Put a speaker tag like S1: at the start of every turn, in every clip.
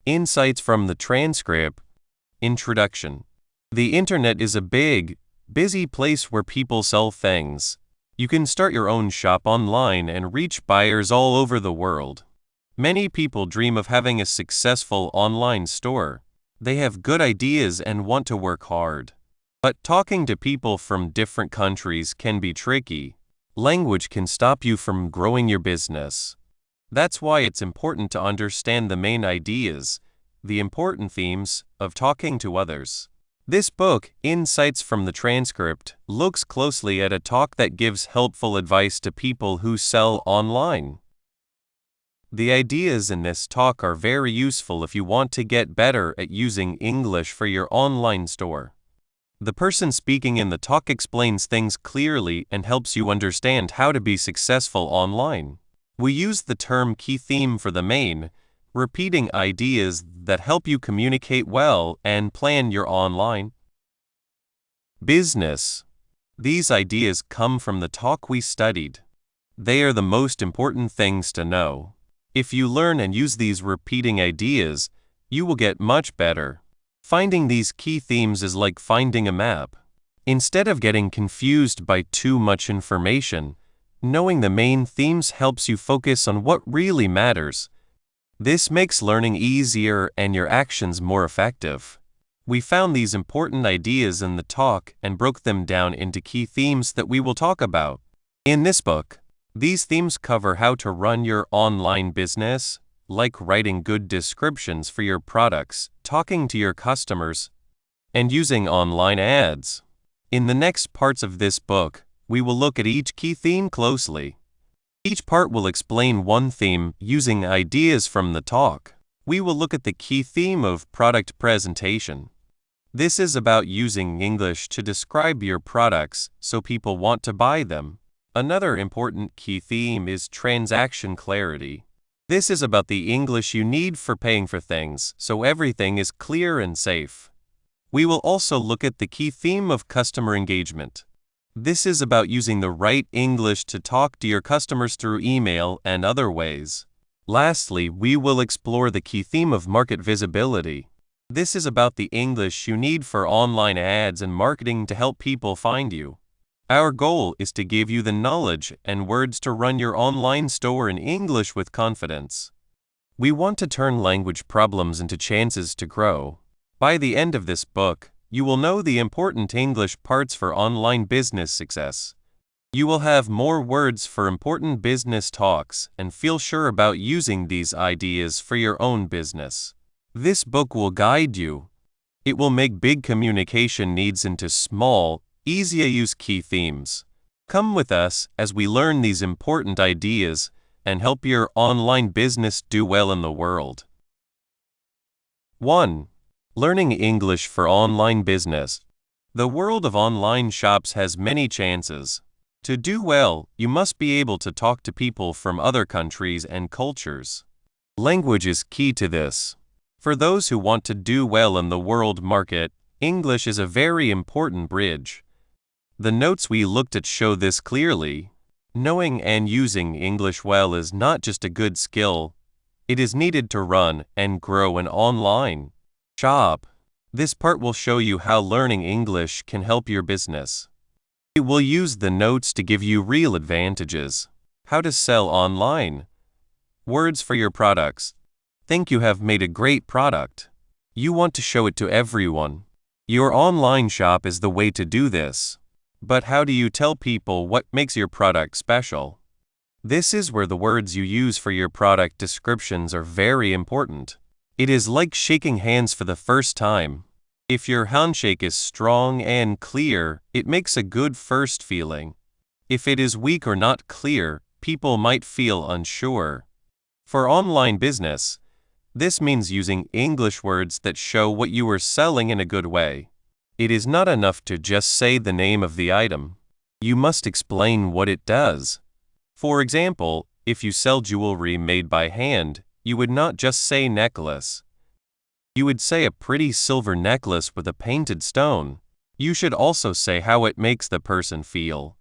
S1: Insights from the Transcript. Introduction. The internet is a big, busy place where people sell things. You can start your own shop online and reach buyers all over the world. Many people dream of having a successful online store. They have good ideas and want to work hard. But talking to people from different countries can be tricky. Language can stop you from growing your business. That's why it's important to understand the main ideas, the important themes, of talking to others. This book, Insights from the Transcript, looks closely at a talk that gives helpful advice to people who sell online. The ideas in this talk are very useful if you want to get better at using English for your online store. The person speaking in the talk explains things clearly and helps you understand how to be successful online. We use the term key theme for the main, repeating ideas that help you communicate well and plan your online business. These ideas come from the talk we studied. They are the most important things to know. If you learn and use these repeating ideas, you will get much better. Finding these key themes is like finding a map. Instead of getting confused by too much information, knowing the main themes helps you focus on what really matters. This makes learning easier and your actions more effective. We found these important ideas in the talk and broke them down into key themes that we will talk about. In this book, these themes cover how to run your online business, like writing good descriptions for your products, talking to your customers, and using online ads. In the next parts of this book, we will look at each key theme closely. Each part will explain one theme using ideas from the talk. We will look at the key theme of product presentation. This is about using English to describe your products so people want to buy them. Another important key theme is transaction clarity. This is about the English you need for paying for things, so everything is clear and safe. We will also look at the key theme of customer engagement. This is about using the right English to talk to your customers through email and other ways. Lastly, we will explore the key theme of market visibility. This is about the English you need for online ads and marketing to help people find you. Our goal is to give you the knowledge and words to run your online store in English with confidence. We want to turn language problems into chances to grow. By the end of this book, you will know the important English parts for online business success. You will have more words for important business talks and feel sure about using these ideas for your own business. This book will guide you. It will make big communication needs into small, easy-to-use key themes. Come with us as we learn these important ideas and help your online business do well in the world. 1. Learning English for online business. The world of online shops has many chances. To do well, you must be able to talk to people from other countries and cultures. Language is key to this. For those who want to do well in the world market, English is a very important bridge. The notes we looked at show this clearly. Knowing and using English well is not just a good skill. It is needed to run and grow an online shop. This part will show you how learning English can help your business. It will use the notes to give you real advantages. How to sell online. Words for your products. Think you have made a great product. You want to show it to everyone. Your online shop is the way to do this. But how do you tell people what makes your product special? This is where the words you use for your product descriptions are very important. It is like shaking hands for the first time. If your handshake is strong and clear, it makes a good first feeling. If it is weak or not clear, people might feel unsure. For online business, this means using English words that show what you are selling in a good way. It is not enough to just say the name of the item. You must explain what it does. For example, if you sell jewelry made by hand, you would not just say necklace. You would say a pretty silver necklace with a painted stone. You should also say how it makes the person feel.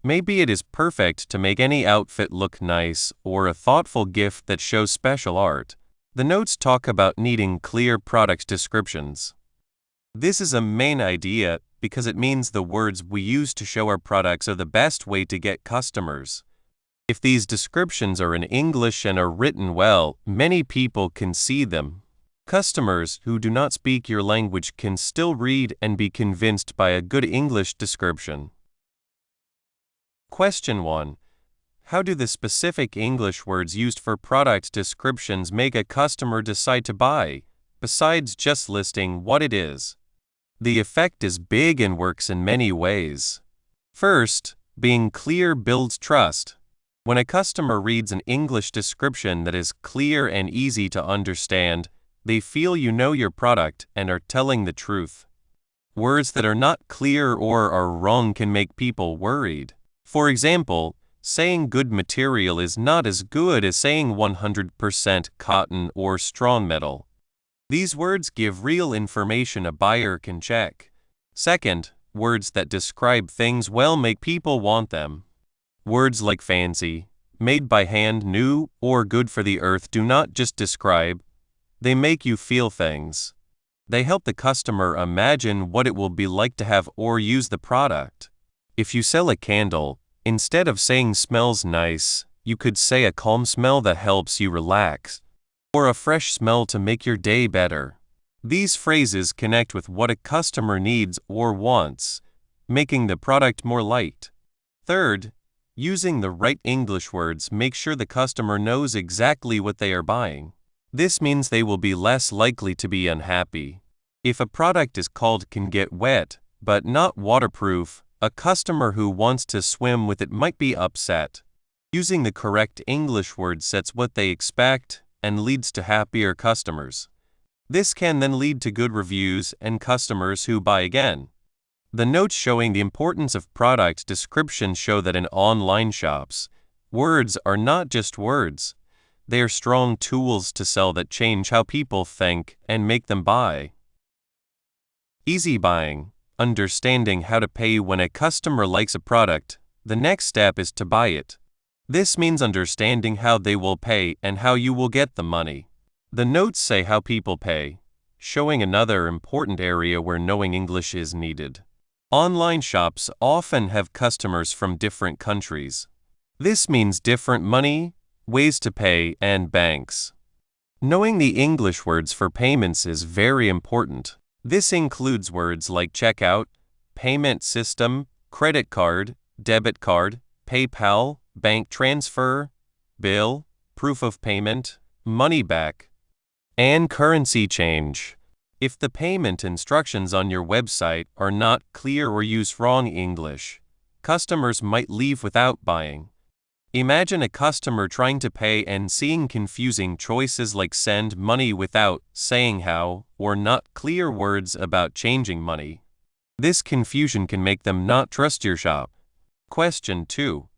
S1: Maybe it is perfect to make any outfit look nice or a thoughtful gift that shows special art. The notes talk about needing clear product descriptions. This is a main idea because it means the words we use to show our products are the best way to get customers. If these descriptions are in English and are written well, many people can see them. Customers who do not speak your language can still read and be convinced by a good English description. Question 1. How do the specific English words used for product descriptions make a customer decide to buy, besides just listing what it is? The effect is big and works in many ways. First, being clear builds trust. When a customer reads an English description that is clear and easy to understand, they feel you know your product and are telling the truth. Words that are not clear or are wrong can make people worried. For example, saying good material is not as good as saying 100% cotton or strong metal. These words give real information a buyer can check. Second, words that describe things well make people want them. Words like fancy, made by hand, new, or good for the earth do not just describe, they make you feel things. They help the customer imagine what it will be like to have or use the product. If you sell a candle, instead of saying smells nice, you could say a calm smell that helps you relax, or a fresh smell to make your day better. These phrases connect with what a customer needs or wants, making the product more liked. Third, using the right English words makes sure the customer knows exactly what they are buying. This means they will be less likely to be unhappy. If a product is called can get wet, but not waterproof, a customer who wants to swim with it might be upset. Using the correct English word sets what they expect and leads to happier customers. This can then lead to good reviews and customers who buy again. The notes showing the importance of product description show that in online shops, words are not just words. They are strong tools to sell that change how people think and make them buy. Easy buying. Understanding how to pay when a customer likes a product, the next step is to buy it. This means understanding how they will pay and how you will get the money. The notes say how people pay, showing another important area where knowing English is needed. Online shops often have customers from different countries. This means different money, ways to pay, and banks. Knowing the English words for payments is very important. This includes words like checkout, payment system, credit card, debit card, PayPal, bank transfer, bill, proof of payment, money back, and currency change. If the payment instructions on your website are not clear or use wrong English, customers might leave without buying. Imagine a customer trying to pay and seeing confusing choices like send money without saying how, or not clear words about changing money. This confusion can make them not trust your shop. Question 2.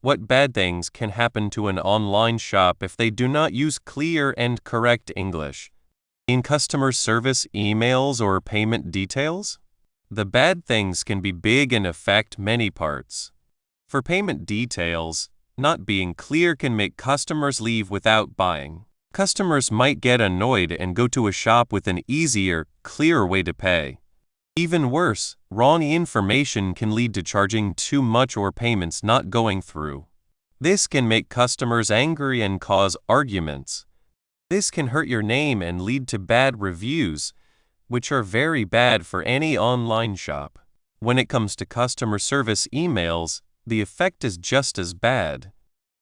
S1: What bad things can happen to an online shop if they do not use clear and correct English? In customer service emails or payment details? The bad things can be big and affect many parts. For payment details, not being clear can make customers leave without buying. Customers might get annoyed and go to a shop with an easier, clearer way to pay. Even worse, wrong information can lead to charging too much or payments not going through. This can make customers angry and cause arguments. This can hurt your name and lead to bad reviews, which are very bad for any online shop. When it comes to customer service emails, the effect is just as bad.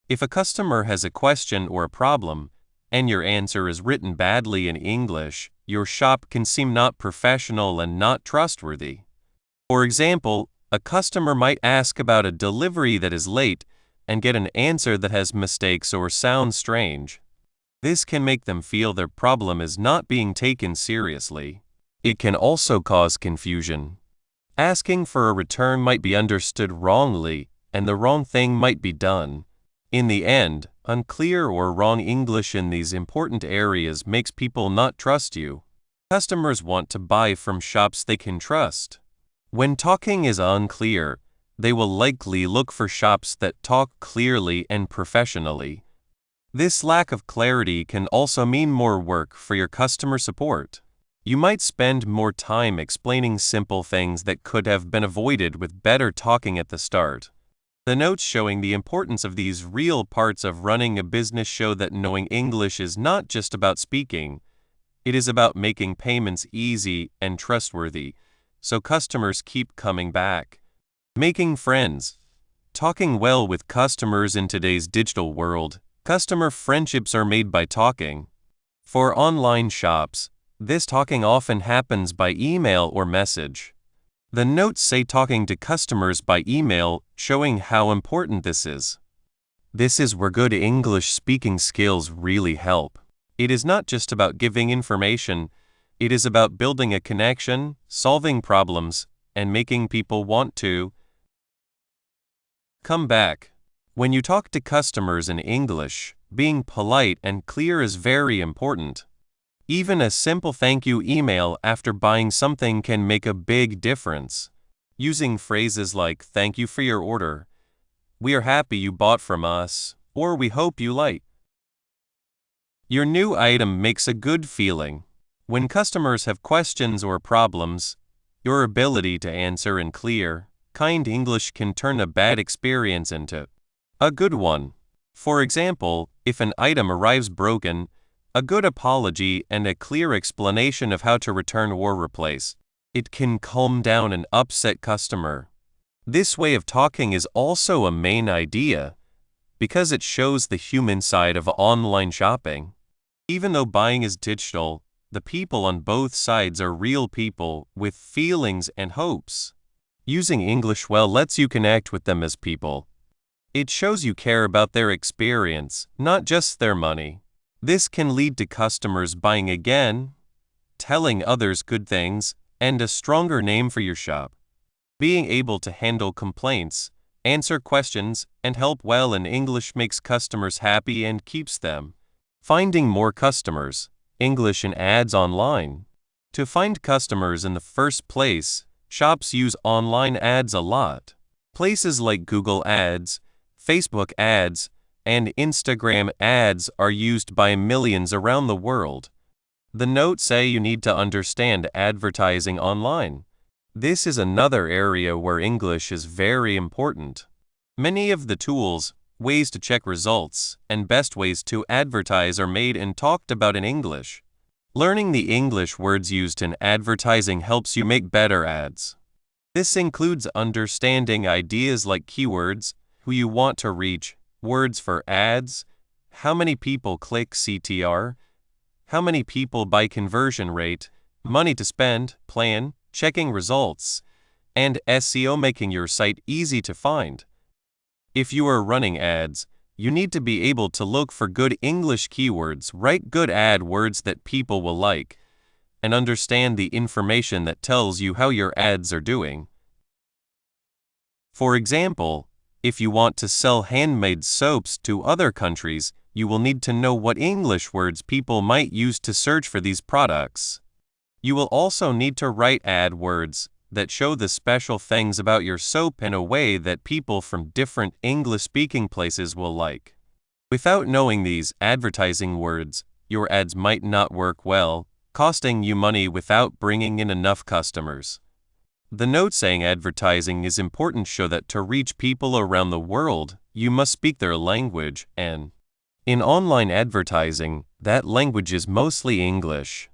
S1: If a customer has a question or a problem, and your answer is written badly in English, your shop can seem not professional and not trustworthy. For example, a customer might ask about a delivery that is late and get an answer that has mistakes or sounds strange. This can make them feel their problem is not being taken seriously. It can also cause confusion. Asking for a return might be understood wrongly, and the wrong thing might be done. In the end, unclear or wrong English in these important areas makes people not trust you. Customers want to buy from shops they can trust. When talking is unclear, they will likely look for shops that talk clearly and professionally. This lack of clarity can also mean more work for your customer support. You might spend more time explaining simple things that could have been avoided with better talking at the start. The notes showing the importance of these real parts of running a business show that knowing English is not just about speaking, it is about making payments easy and trustworthy, so customers keep coming back. Making friends. Talking well with customers in today's digital world, customer friendships are made by talking. For online shops, this talking often happens by email or message. The notes say talking to customers by email, showing how important this is. This is where good English speaking skills really help. It is not just about giving information, it is about building a connection, solving problems, and making people want to come back. When you talk to customers in English, being polite and clear is very important. Even a simple thank you email after buying something can make a big difference. Using phrases like "Thank you for your order," "We are happy you bought from us," or "We hope you like your new item" makes a good feeling. When customers have questions or problems, your ability to answer in clear, kind English can turn a bad experience into a good one. For example, if an item arrives broken, a good apology and a clear explanation of how to return or replace it can calm down an upset customer. This way of talking is also a main idea because it shows the human side of online shopping. Even though buying is digital, the people on both sides are real people with feelings and hopes. Using English well lets you connect with them as people. It shows you care about their experience, not just their money. This can lead to customers buying again, telling others good things, and a stronger name for your shop. Being able to handle complaints, answer questions, and help well in English makes customers happy and keeps them. Finding more customers. English in ads online. To find customers in the first place, shops use online ads a lot. Places like Google Ads, Facebook ads, and Instagram ads are used by millions around the world. The notes say you need to understand advertising online. This is another area where English is very important. Many of the tools, ways to check results, and best ways to advertise are made and talked about in English. Learning the English words used in advertising helps you make better ads. This includes understanding ideas like keywords, who you want to reach, words for ads, how many people click CTR, how many people buy conversion rate, money to spend, plan, checking results, and SEO making your site easy to find. If you are running ads, you need to be able to look for good English keywords, write good ad words that people will like, and understand the information that tells you how your ads are doing. For example, if you want to sell handmade soaps to other countries, you will need to know what English words people might use to search for these products. You will also need to write ad words that show the special things about your soap in a way that people from different English-speaking places will like. Without knowing these advertising words, your ads might not work well, costing you money without bringing in enough customers. The note saying advertising is important show that to reach people around the world, you must speak their language, and in online advertising, that language is mostly English.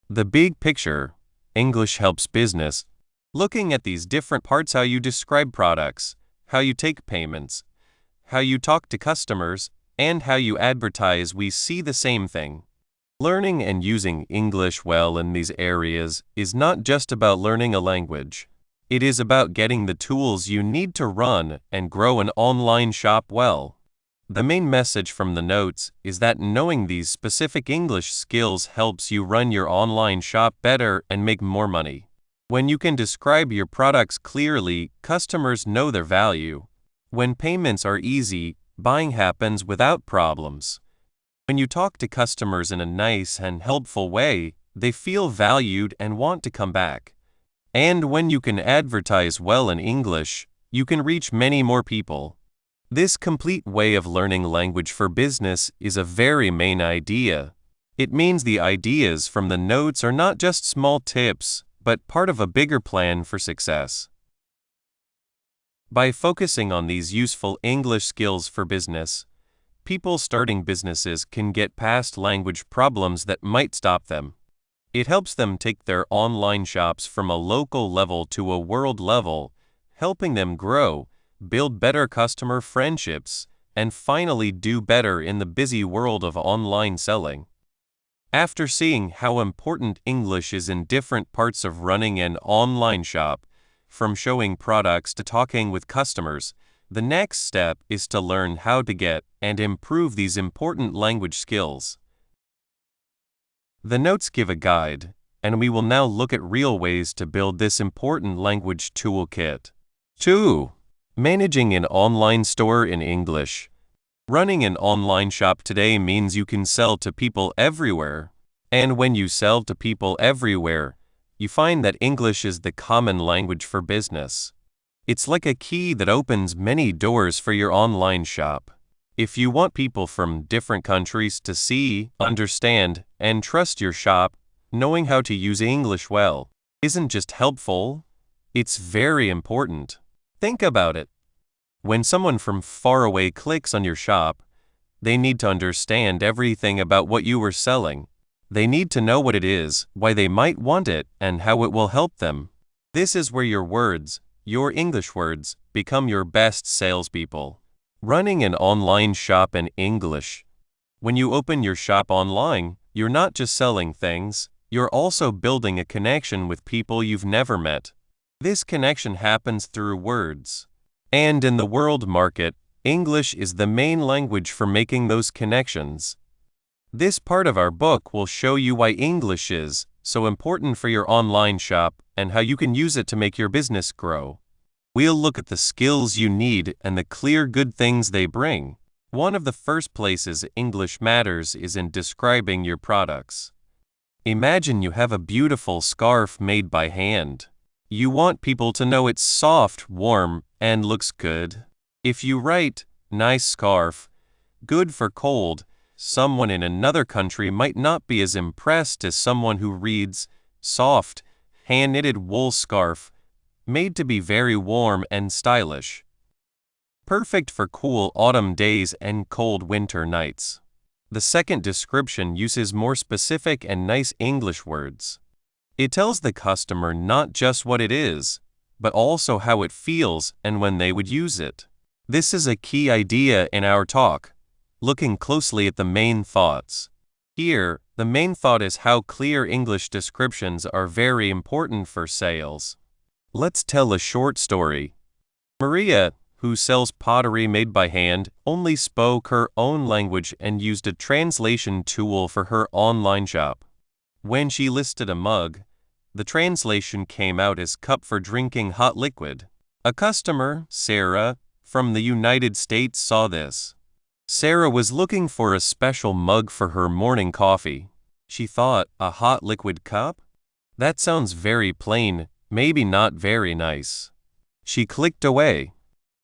S1: The big picture, English helps business. Looking at these different parts, how you describe products, how you take payments, how you talk to customers, and how you advertise, we see the same thing. Learning and using English well in these areas is not just about learning a language. It is about getting the tools you need to run and grow an online shop well. The main message from the notes is that knowing these specific English skills helps you run your online shop better and make more money. When you can describe your products clearly, customers know their value. When payments are easy, buying happens without problems. When you talk to customers in a nice and helpful way, they feel valued and want to come back. And when you can advertise well in English, you can reach many more people. This complete way of learning language for business is a very main idea. It means the ideas from the notes are not just small tips, but part of a bigger plan for success. By focusing on these useful English skills for business, people starting businesses can get past language problems that might stop them. It helps them take their online shops from a local level to a world level, helping them grow, build better customer friendships, and finally do better in the busy world of online selling. After seeing how important English is in different parts of running an online shop, from showing products to talking with customers, the next step is to learn how to get and improve these important language skills. The notes give a guide, and we will now look at real ways to build this important language toolkit. 2. Managing an online store in English. Running an online shop today means you can sell to people everywhere. And when you sell to people everywhere, you find that English is the common language for business. It's like a key that opens many doors for your online shop. If you want people from different countries to see, understand, and trust your shop, knowing how to use English well isn't just helpful, it's very important. Think about it. When someone from far away clicks on your shop, they need to understand everything about what you are selling. They need to know what it is, why they might want it, and how it will help them. This is where your words, your English words, become your best salespeople. Running an online shop in English. When you open your shop online, you're not just selling things, you're also building a connection with people you've never met. This connection happens through words. And in the world market, English is the main language for making those connections. This part of our book will show you why English is so important for your online shop and how you can use it to make your business grow. We'll look at the skills you need and the clear good things they bring. One of the first places English matters is in describing your products. Imagine you have a beautiful scarf made by hand. You want people to know it's soft, warm, and looks good. If you write, "nice scarf," "good for cold," someone in another country might not be as impressed as someone who reads, "soft, hand-knitted wool scarf, made to be very warm and stylish. Perfect for cool autumn days and cold winter nights." The second description uses more specific and nice English words. It tells the customer not just what it is, but also how it feels and when they would use it. This is a key idea in our talk, looking closely at the main thoughts. Here, the main thought is how clear English descriptions are very important for sales. Let's tell a short story. Maria, who sells pottery made by hand, only spoke her own language and used a translation tool for her online shop. When she listed a mug, the translation came out as cup for drinking hot liquid. A customer, Sarah, from the United States saw this. Sarah was looking for a special mug for her morning coffee. She thought, a hot liquid cup? That sounds very plain, maybe not very nice. She clicked away.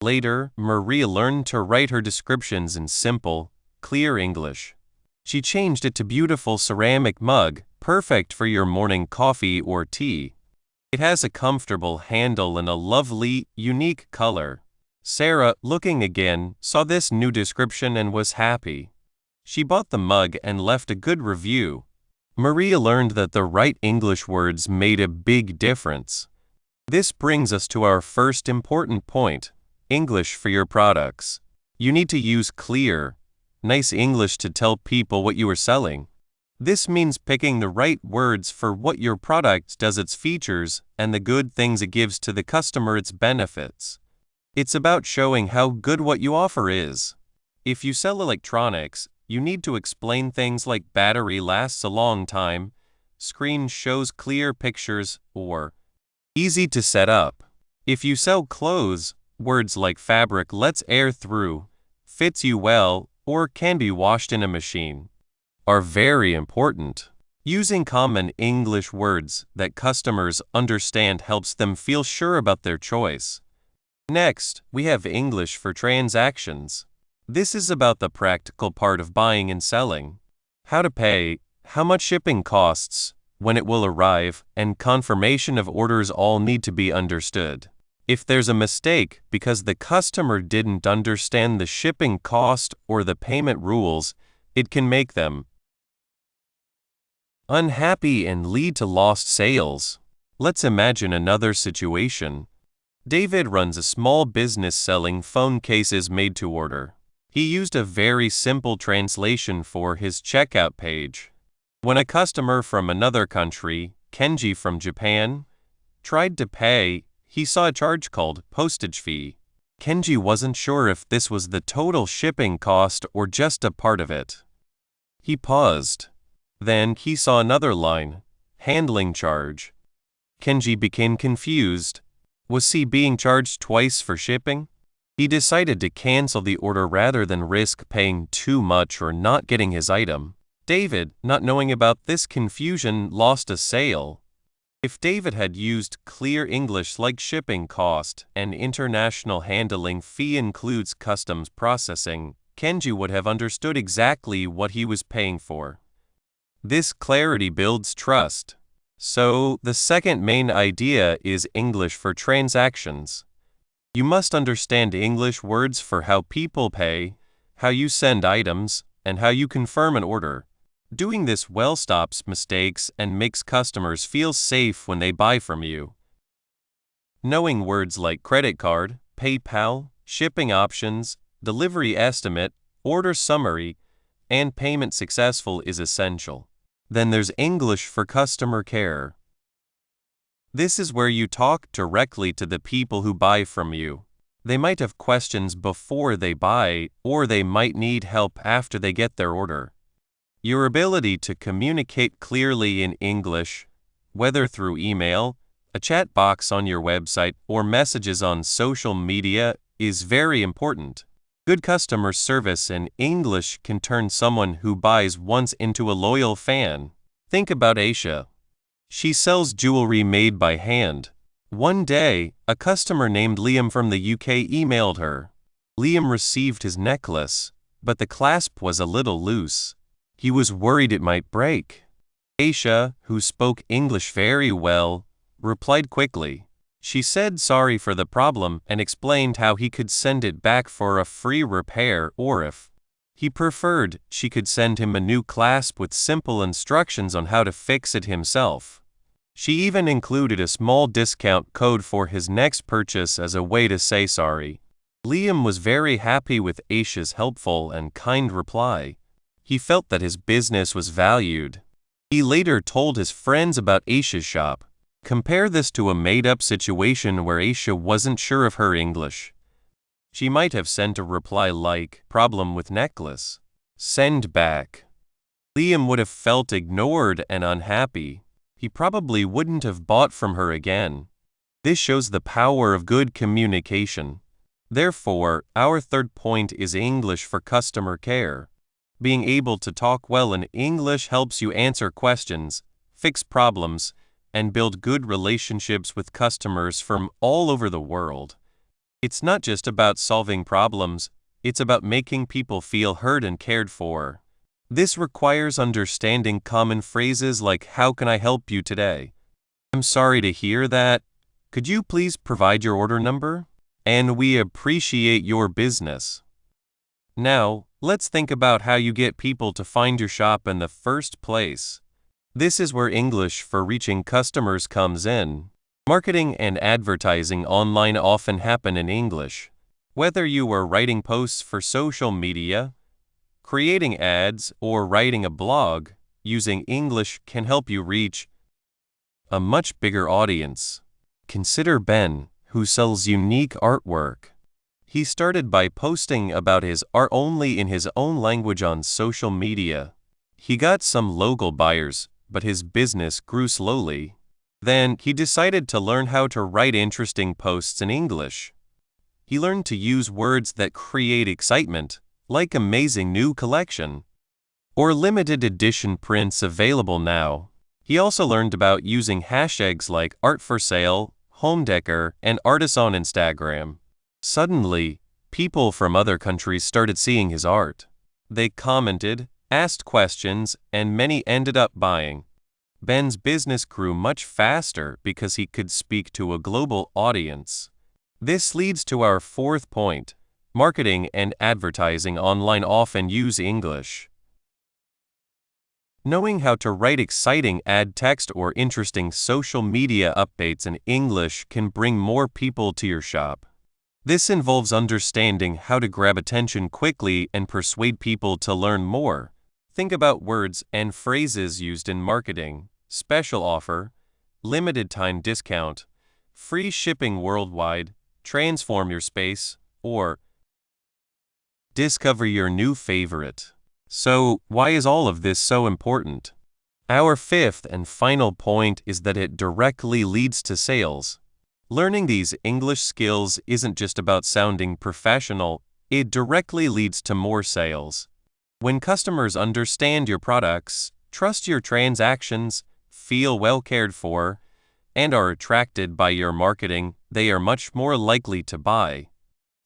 S1: Later, Maria learned to write her descriptions in simple, clear English. She changed it to beautiful ceramic mug, perfect for your morning coffee or tea. It has a comfortable handle and a lovely, unique color. Sarah, looking again, saw this new description and was happy. She bought the mug and left a good review. Maria learned that the right English words made a big difference. This brings us to our first important point: English for your products. You need to use clear, nice English to tell people what you are selling. This means picking the right words for what your product does, its features, and the good things it gives to the customer, its benefits. It's about showing how good what you offer is. If you sell electronics, you need to explain things like battery lasts a long time, screen shows clear pictures, or easy to set up. If you sell clothes, words like fabric lets air through, fits you well, or can be washed in a machine are very important. Using common English words that customers understand helps them feel sure about their choice. Next, we have English for transactions. This is about the practical part of buying and selling. How to pay, how much shipping costs, when it will arrive, and confirmation of orders all need to be understood. If there's a mistake because the customer didn't understand the shipping cost or the payment rules, it can make them unhappy and lead to lost sales. Let's imagine another situation. David runs a small business selling phone cases made to order. He used a very simple translation for his checkout page. When a customer from another country, Kenji from Japan, tried to pay, he saw a charge called postage fee. Kenji wasn't sure if this was the total shipping cost or just a part of it. He paused. Then he saw another line, handling charge. Kenji became confused. Was he being charged twice for shipping? He decided to cancel the order rather than risk paying too much or not getting his item. David, not knowing about this confusion, lost a sale. If David had used clear English like shipping cost and international handling fee includes customs processing, Kenji would have understood exactly what he was paying for. This clarity builds trust. So, the second main idea is English for transactions. You must understand English words for how people pay, how you send items, and how you confirm an order. Doing this well stops mistakes and makes customers feel safe when they buy from you. Knowing words like credit card, PayPal, shipping options, delivery estimate, order summary, and payment successful is essential. Then there's English for customer care. This is where you talk directly to the people who buy from you. They might have questions before they buy, or they might need help after they get their order. Your ability to communicate clearly in English, whether through email, a chat box on your website, or messages on social media, is very important. Good customer service in English can turn someone who buys once into a loyal fan. Think about Aisha. She sells jewelry made by hand. One day, a customer named Liam from the UK emailed her. Liam received his necklace, but the clasp was a little loose. He was worried it might break. Aisha, who spoke English very well, replied quickly. She said sorry for the problem and explained how he could send it back for a free repair, or if he preferred, she could send him a new clasp with simple instructions on how to fix it himself. She even included a small discount code for his next purchase as a way to say sorry. Liam was very happy with Aisha's helpful and kind reply. He felt that his business was valued. He later told his friends about Aisha's shop. Compare this to a made-up situation where Aisha wasn't sure of her English. She might have sent a reply like, "Problem with necklace. Send back." Liam would have felt ignored and unhappy. He probably wouldn't have bought from her again. This shows the power of good communication. Therefore, our third point is English for customer care. Being able to talk well in English helps you answer questions, fix problems, and build good relationships with customers from all over the world. It's not just about solving problems, it's about making people feel heard and cared for. This requires understanding common phrases like, "How can I help you today?" "I'm sorry to hear that. Could you please provide your order number?" And "We appreciate your business." Now, let's think about how you get people to find your shop in the first place. This is where English for reaching customers comes in. Marketing and advertising online often happen in English. Whether you are writing posts for social media, creating ads, or writing a blog, using English can help you reach a much bigger audience. Consider Ben, who sells unique artwork. He started by posting about his art only in his own language on social media. He got some local buyers, but his business grew slowly. Then he decided to learn how to write interesting posts in English. He learned to use words that create excitement, like amazing new collection, or limited edition prints available now. He also learned about using hashtags like art for sale, home decor, and artists on Instagram. Suddenly, people from other countries started seeing his art. They commented, asked questions, and many ended up buying. Ben's business grew much faster because he could speak to a global audience. This leads to our fourth point. Marketing and advertising online often use English. Knowing how to write exciting ad text or interesting social media updates in English can bring more people to your shop. This involves understanding how to grab attention quickly and persuade people to learn more. Think about words and phrases used in marketing: special offer, limited time discount, free shipping worldwide, transform your space, or discover your new favorite. So, why is all of this so important? Our fifth and final point is that it directly leads to sales. Learning these English skills isn't just about sounding professional, it directly leads to more sales. When customers understand your products, trust your transactions, feel well cared for, and are attracted by your marketing, they are much more likely to buy.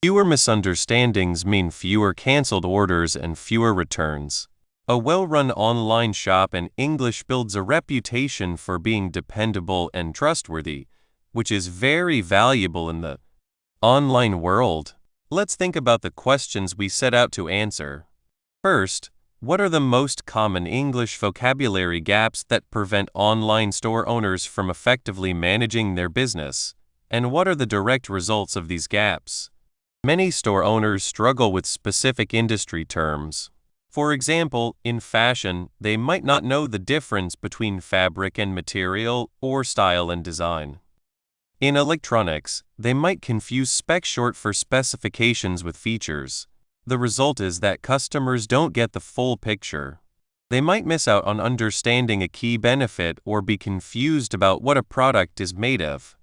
S1: Fewer misunderstandings mean fewer canceled orders and fewer returns. A well-run online shop in English builds a reputation for being dependable and trustworthy, which is very valuable in the online world. Let's think about the questions we set out to answer. First, what are the most common English vocabulary gaps that prevent online store owners from effectively managing their business? And what are the direct results of these gaps? Many store owners struggle with specific industry terms. For example, in fashion, they might not know the difference between fabric and material or style and design. In electronics, they might confuse spec short for specifications with features. The result is that customers don't get the full picture. They might miss out on understanding a key benefit or be confused about what a product is made of.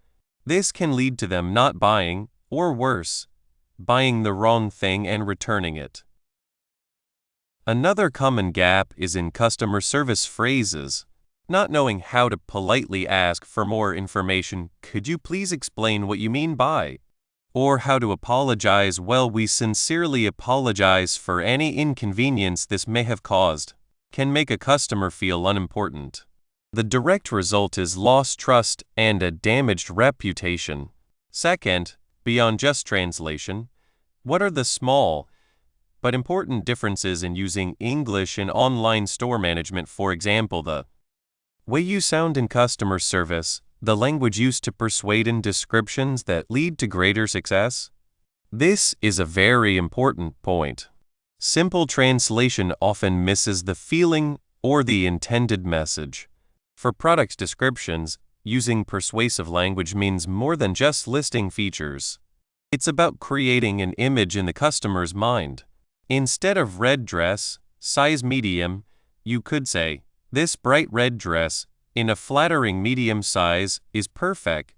S1: This can lead to them not buying, or worse, buying the wrong thing and returning it. Another common gap is in customer service phrases. Not knowing how to politely ask for more information, "Could you please explain what you mean by?" Or how to apologize, "Well, we sincerely apologize for any inconvenience this may have caused," can make a customer feel unimportant. The direct result is lost trust and a damaged reputation. Second, beyond just translation, what are the small but important differences in using English in online store management? For example, the way you sound in customer service, the language used to persuade in descriptions that lead to greater success? This is a very important point. Simple translation often misses the feeling or the intended message. For product descriptions, using persuasive language means more than just listing features. It's about creating an image in the customer's mind. Instead of red dress, size medium, you could say, "This bright red dress, in a flattering medium size, is perfect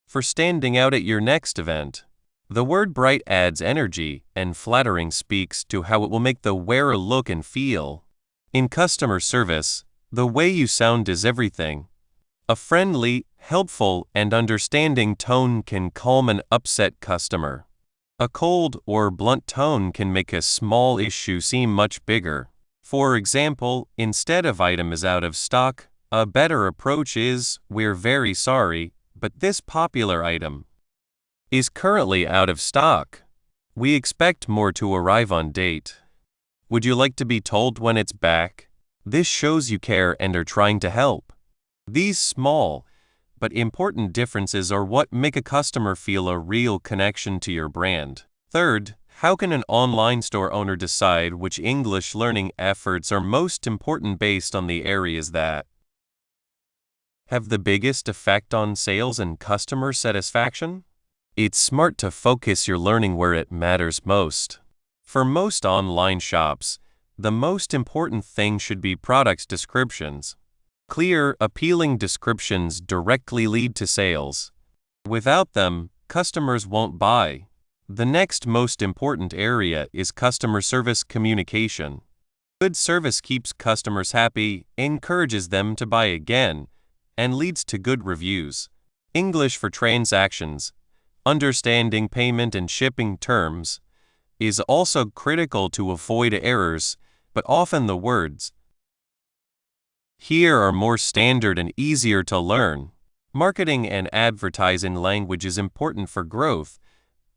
S1: for standing out at your next event." The word bright adds energy, and flattering speaks to how it will make the wearer look and feel. In customer service, the way you sound is everything. A friendly, helpful, and understanding tone can calm an upset customer. A cold or blunt tone can make a small issue seem much bigger. For example, instead of "item is out of stock," a better approach is, "We're very sorry, but this popular item is currently out of stock. We expect more to arrive on date. Would you like to be told when it's back?" This shows you care and are trying to help. These small but important differences are what make a customer feel a real connection to your brand. Third, how can an online store owner decide which English learning efforts are most important based on the areas that have the biggest effect on sales and customer satisfaction? It's smart to focus your learning where it matters most. For most online shops, the most important thing should be product descriptions. Clear, appealing descriptions directly lead to sales. Without them, customers won't buy. The next most important area is customer service communication. Good service keeps customers happy, encourages them to buy again, and leads to good reviews. English for transactions. Understanding payment and shipping terms is also critical to avoid errors, but often the words here are more standard and easier to learn. Marketing and advertising language is important for growth,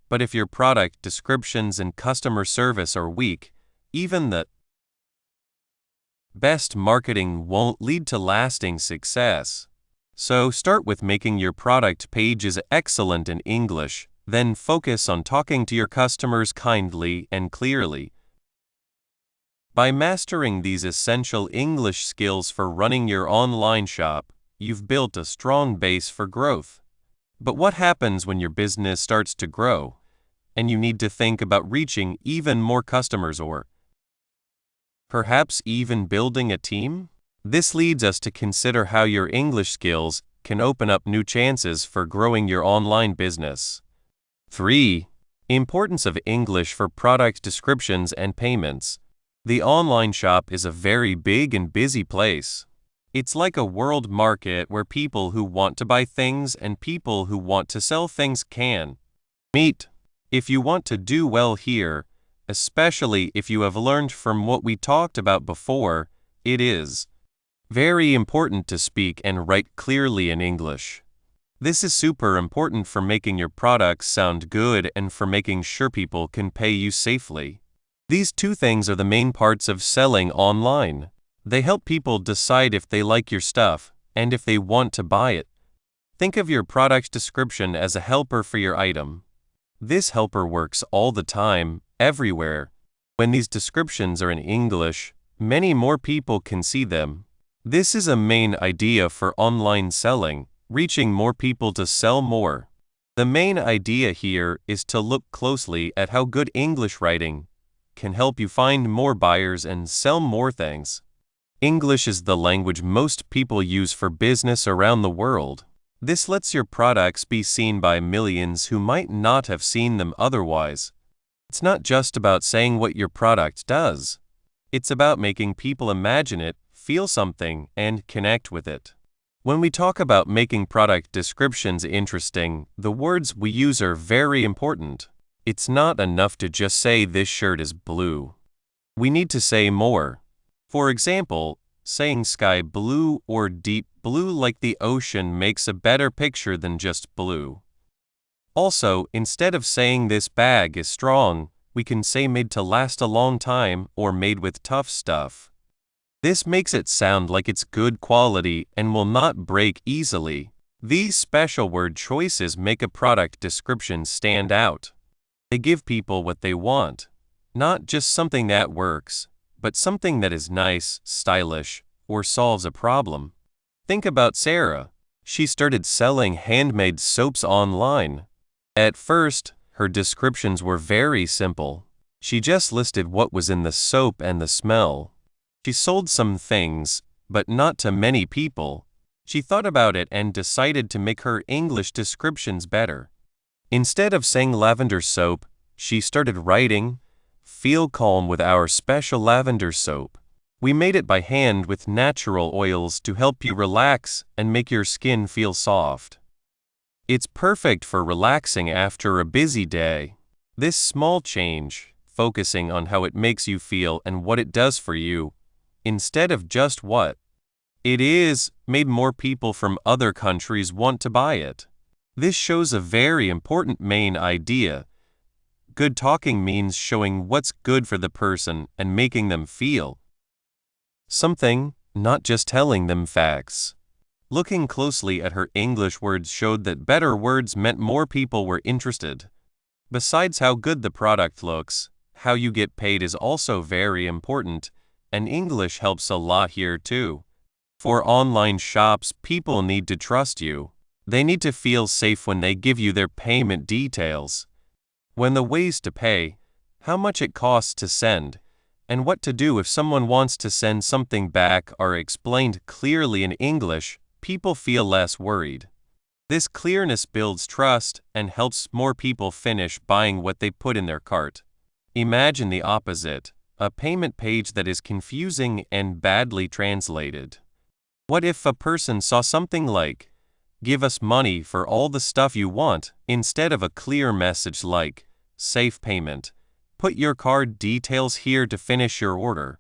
S1: but if your product descriptions and customer service are weak, even the best marketing won't lead to lasting success. So start with making your product pages excellent in English, then focus on talking to your customers kindly and clearly. By mastering these essential English skills for running your online shop, you've built a strong base for growth. But what happens when your business starts to grow, and you need to think about reaching even more customers or perhaps even building a team? This leads us to consider how your English skills can open up new chances for growing your online business. 3. Importance of English for product descriptions and payments. The online shop is a very big and busy place. It's like a world market where people who want to buy things and people who want to sell things can meet. If you want to do well here, especially if you have learned from what we talked about before, it is very important to speak and write clearly in English. This is super important for making your products sound good and for making sure people can pay you safely. These two things are the main parts of selling online. They help people decide if they like your stuff and if they want to buy it. Think of your product description as a helper for your item. This helper works all the time, everywhere. When these descriptions are in English, many more people can see them. This is a main idea for online selling, reaching more people to sell more. The main idea here is to look closely at how good English writing can help you find more buyers and sell more things. English is the language most people use for business around the world. This lets your products be seen by millions who might not have seen them otherwise. It's not just about saying what your product does. It's about making people imagine it, feel something, and connect with it. When we talk about making product descriptions interesting, the words we use are very important. It's not enough to just say this shirt is blue. We need to say more. For example, saying sky blue or deep blue like the ocean makes a better picture than just blue. Also, instead of saying this bag is strong, we can say made to last a long time or made with tough stuff. This makes it sound like it's good quality and will not break easily. These special word choices make a product description stand out. They give people what they want, not just something that works, but something that is nice, stylish, or solves a problem. Think about Sarah. She started selling handmade soaps online. At first, her descriptions were very simple. She just listed what was in the soap and the smell. She sold some things, but not to many people. She thought about it and decided to make her English descriptions better. Instead of saying lavender soap, she started writing, "Feel calm with our special lavender soap. We made it by hand with natural oils to help you relax and make your skin feel soft. It's perfect for relaxing after a busy day." This small change, focusing on how it makes you feel and what it does for you, instead of just what it is, made more people from other countries want to buy it. This shows a very important main idea. Good talking means showing what's good for the person and making them feel something, not just telling them facts. Looking closely at her English words showed that better words meant more people were interested. Besides how good the product looks, how you get paid is also very important, and English helps a lot here too. For online shops, people need to trust you. They need to feel safe when they give you their payment details. When the ways to pay, how much it costs to send, and what to do if someone wants to send something back are explained clearly in English, people feel less worried. This clearness builds trust and helps more people finish buying what they put in their cart. Imagine the opposite, a payment page that is confusing and badly translated. What if a person saw something like, Give us money for all the stuff you want, instead of a clear message like, safe payment. Put your card details here to finish your order.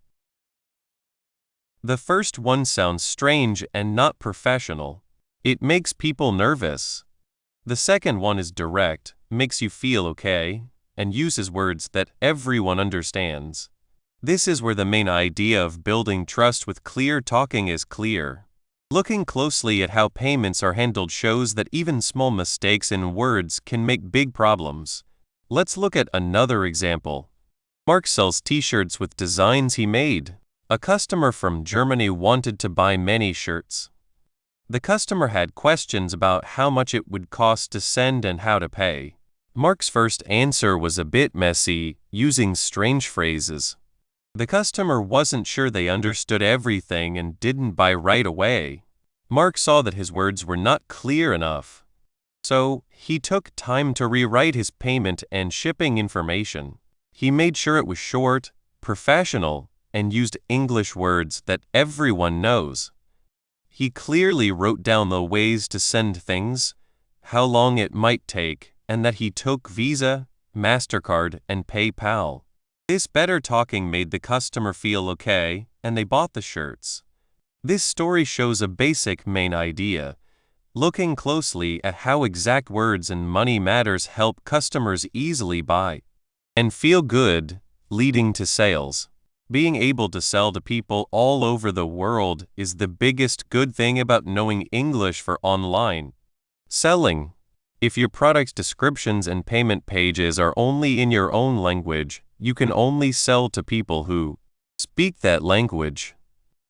S1: The first one sounds strange and not professional. It makes people nervous. The second one is direct, makes you feel okay, and uses words that everyone understands. This is where the main idea of building trust with clear talking is clear. Looking closely at how payments are handled shows that even small mistakes in words can make big problems. Let's look at another example. Mark sells t-shirts with designs he made. A customer from Germany wanted to buy many shirts. The customer had questions about how much it would cost to send and how to pay. Mark's first answer was a bit messy, using strange phrases. The customer wasn't sure they understood everything and didn't buy right away. Mark saw that his words were not clear enough. So, he took time to rewrite his payment and shipping information. He made sure it was short, professional, and used English words that everyone knows. He clearly wrote down the ways to send things, how long it might take, and that he took Visa, MasterCard, and PayPal. This better talking made the customer feel okay, and they bought the shirts. This story shows a basic main idea. Looking closely at how exact words and money matters help customers easily buy and feel good, leading to sales. Being able to sell to people all over the world is the biggest good thing about knowing English for online selling. If your product descriptions and payment pages are only in your own language, you can only sell to people who speak that language.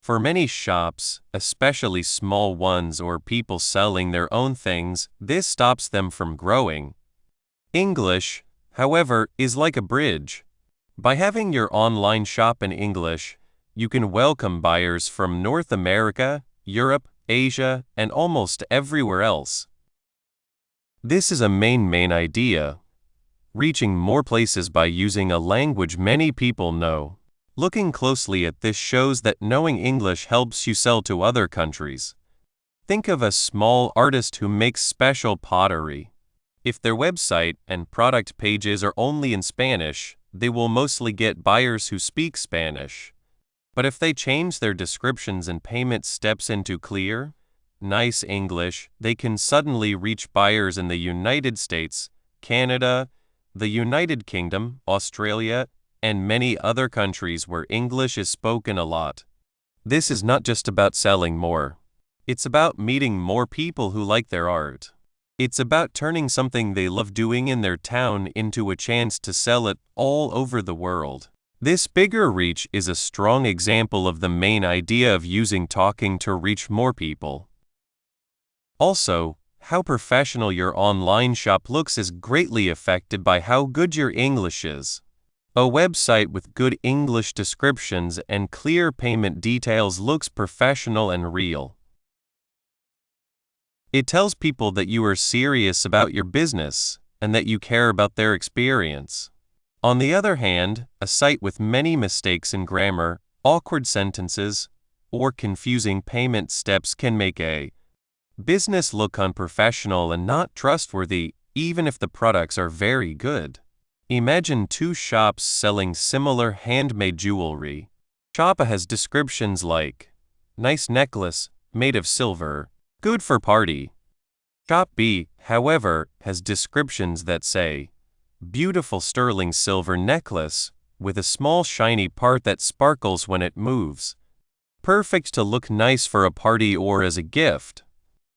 S1: For many shops, especially small ones or people selling their own things, this stops them from growing. English, however, is like a bridge. By having your online shop in English, you can welcome buyers from North America, Europe, Asia, and almost everywhere else. This is a main idea. Reaching more places by using a language many people know. Looking closely at this shows that knowing English helps you sell to other countries. Think of a small artist who makes special pottery. If their website and product pages are only in Spanish, they will mostly get buyers who speak Spanish. But if they change their descriptions and payment steps into clear, nice English, they can suddenly reach buyers in the United States, Canada, the United Kingdom, Australia, and many other countries where English is spoken a lot. This is not just about selling more. It's about meeting more people who like their art. It's about turning something they love doing in their town into a chance to sell it all over the world. This bigger reach is a strong example of the main idea of using talking to reach more people. Also, how professional your online shop looks is greatly affected by how good your English is. A website with good English descriptions and clear payment details looks professional and real. It tells people that you are serious about your business and that you care about their experience. On the other hand, a site with many mistakes in grammar, awkward sentences, or confusing payment steps can make a business look unprofessional and not trustworthy, even if the products are very good. Imagine two shops selling similar handmade jewelry. Shop A has descriptions like, nice necklace, made of silver, good for party. Shop B, however, has descriptions that say, beautiful sterling silver necklace, with a small shiny part that sparkles when it moves. Perfect to look nice for a party or as a gift.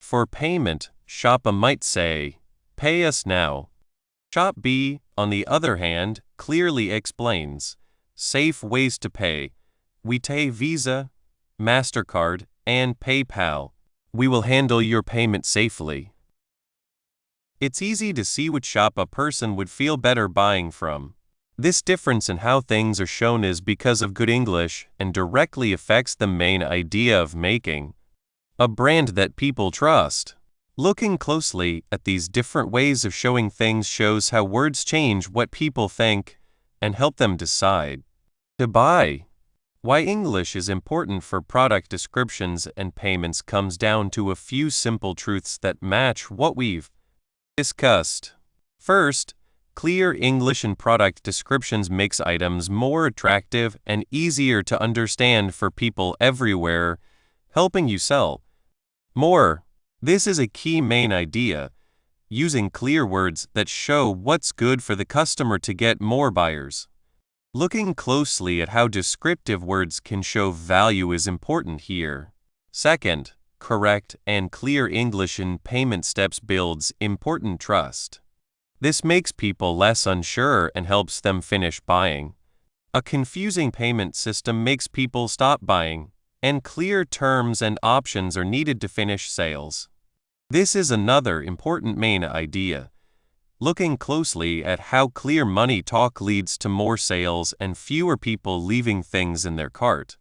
S1: For payment, Shop A might say, pay us now. Shop B, on the other hand, clearly explains, safe ways to pay. We take Visa, MasterCard, and PayPal. We will handle your payment safely. It's easy to see which shop a person would feel better buying from. This difference in how things are shown is because of good English and directly affects the main idea of making a brand that people trust. Looking closely at these different ways of showing things shows how words change what people think and help them decide to buy. Why English is important for product descriptions and payments comes down to a few simple truths that match what we've discussed. First, clear English in product descriptions makes items more attractive and easier to understand for people everywhere, helping you sell more. This is a key main idea, using clear words that show what's good for the customer to get more buyers. Looking closely at how descriptive words can show value is important here. Second, correct and clear English in payment steps builds important trust. This makes people less unsure and helps them finish buying. A confusing payment system makes people stop buying, and clear terms and options are needed to finish sales. This is another important main idea. Looking closely at how clear money talk leads to more sales and fewer people leaving things in their cart.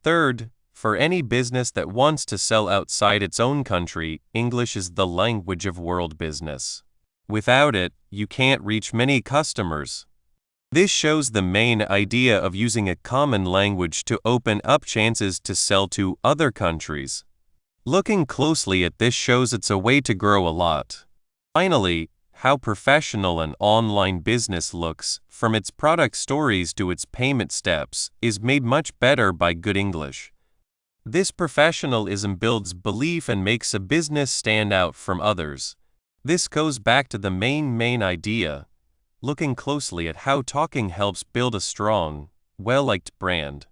S1: Third, for any business that wants to sell outside its own country, English is the language of world business. Without it, you can't reach many customers. This shows the main idea of using a common language to open up chances to sell to other countries. Looking closely at this shows it's a way to grow a lot. Finally, how professional an online business looks, from its product stories to its payment steps, is made much better by good English. This professionalism builds belief and makes a business stand out from others. This goes back to the main idea, looking closely at how talking helps build a strong, well-liked brand.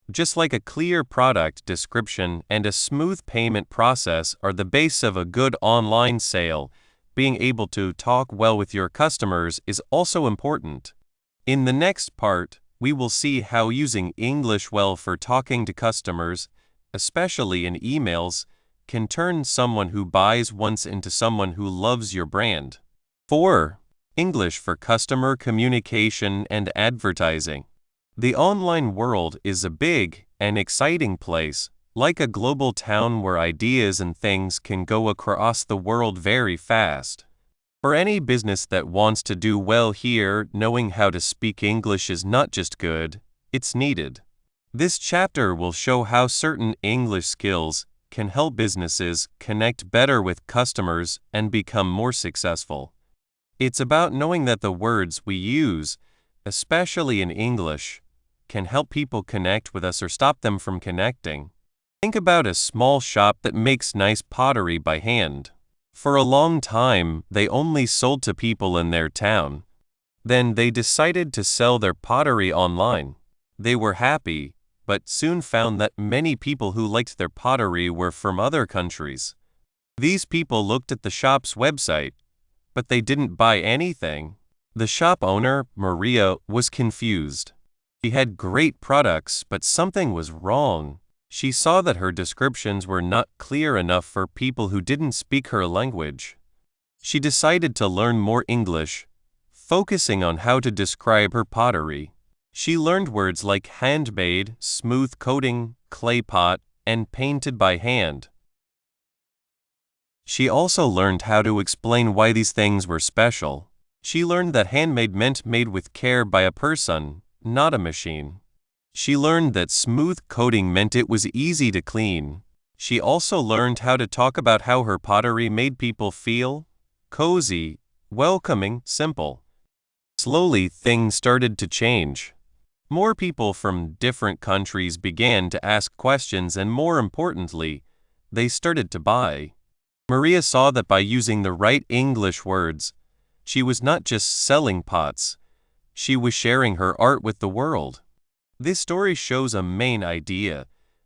S1: Just like a clear product description and a smooth payment process are the base of a good online sale, being able to talk well with your customers is also important. In the next part, we will see how using English well for talking to customers, especially in emails, can turn someone who buys once into someone who loves your brand. 4. English for customer communication and advertising. The online world is a big and exciting place, like a global town where ideas and things can go across the world very fast. For any business that wants to do well here, knowing how to speak English is not just good, it's needed. This chapter will show how certain English skills can help businesses connect better with customers and become more successful. It's about knowing that the words we use, especially in English, can help people connect with us or stop them from connecting. Think about a small shop that makes nice pottery by hand. For a long time, they only sold to people in their town. Then they decided to sell their pottery online. They were happy, but soon found that many people who liked their pottery were from other countries. These people looked at the shop's website, but they didn't buy anything. The shop owner, Maria, was confused. She had great products, but something was wrong. She saw that her descriptions were not clear enough for people who didn't speak her language. She decided to learn more English, focusing on how to describe her pottery. She learned words like handmade, smooth coating, clay pot, and painted by hand. She also learned how to explain why these things were special. She learned that handmade meant made with care by a person, not a machine. She learned that smooth coating meant it was easy to clean. She also learned how to talk about how her pottery made people feel cozy, welcoming, simple. Slowly, things started to change. More people from different countries began to ask questions, and more importantly, they started to buy. Maria saw that by using the right English words, she was not just selling pots, she was sharing her art with the world. This story shows a main idea,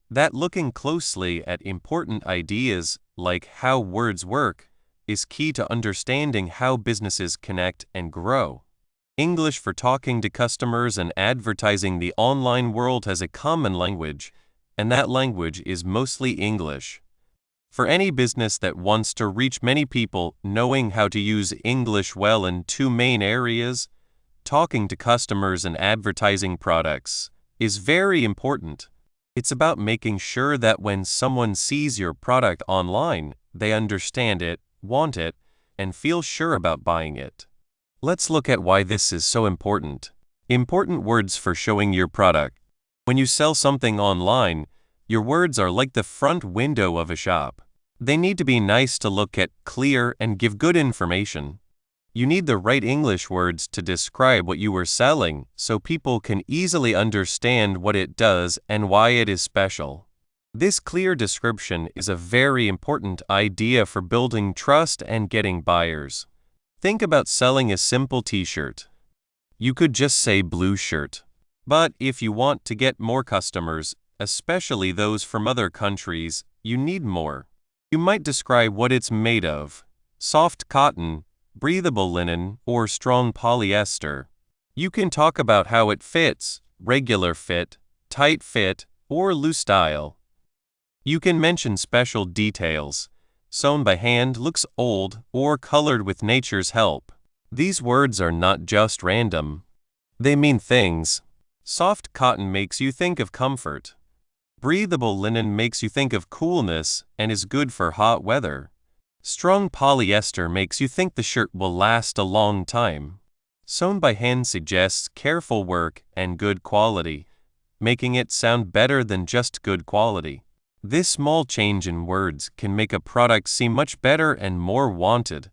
S1: that looking closely at important ideas like how words work is key to understanding how businesses connect and grow. English for talking to customers and advertising. The online world has a common language, and that language is mostly English. For any business that wants to reach many people, knowing how to use English well in two main areas, talking to customers and advertising products, is very important. It's about making sure that when someone sees your product online, they understand it, want it, and feel sure about buying it. Let's look at why this is so important. Important words for showing your product. When you sell something online, your words are like the front window of a shop. They need to be nice to look at, clear, and give good information. You need the right English words to describe what you are selling so people can easily understand what it does and why it is special. This clear description is a very important idea for building trust and getting buyers. Think about selling a simple t-shirt. You could just say blue shirt. But if you want to get more customers, especially those from other countries, you need more. You might describe what it's made of: soft cotton, breathable linen, or strong polyester. You can talk about how it fits: regular fit, tight fit, or loose style. You can mention special details: sewn by hand, looks old, or colored with nature's help. These words are not just random. They mean things. Soft cotton makes you think of comfort. Breathable linen makes you think of coolness and is good for hot weather. Strong polyester makes you think the shirt will last a long time. Sewn by hand suggests careful work and good quality, making it sound better than just good quality. This small change in words can make a product seem much better and more wanted.